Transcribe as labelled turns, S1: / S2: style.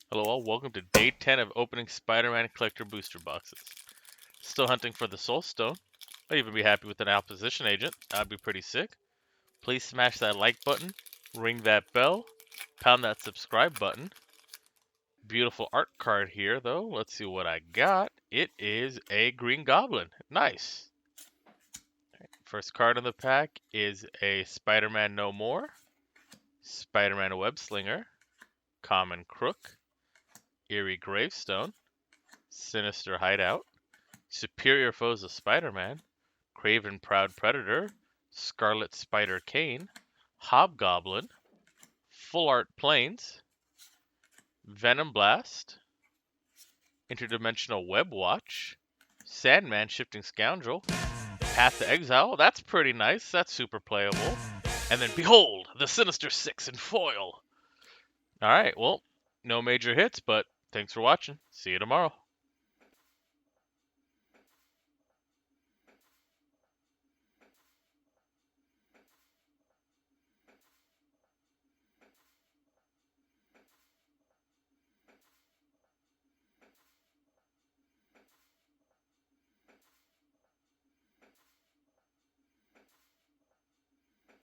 S1: Hello all, welcome to day 10 of opening Spider-Man collector booster boxes. Still hunting for the Soul Stone. I'd even be happy with an Opposition Agent. That'd be pretty sick. Please smash that like button, ring that bell, pound that subscribe button. Beautiful art card here though. Let's see what I got. It is a Green Goblin. Nice. First card in the pack is a Spider-Man No More, Spider-Man Webslinger, Common Crook, Eerie Gravestone, Sinister Hideout, Superior Foes of Spider-Man, Craven Proud Predator, Scarlet Spider Kane, Hobgoblin, Full Art Planes, Venom Blast, Interdimensional Web Watch, Sandman Shifting Scoundrel, Path to Exile. That's pretty nice. That's super playable. And then behold, the Sinister Six in foil. All right, well, no major hits, but thanks for watching. See you tomorrow.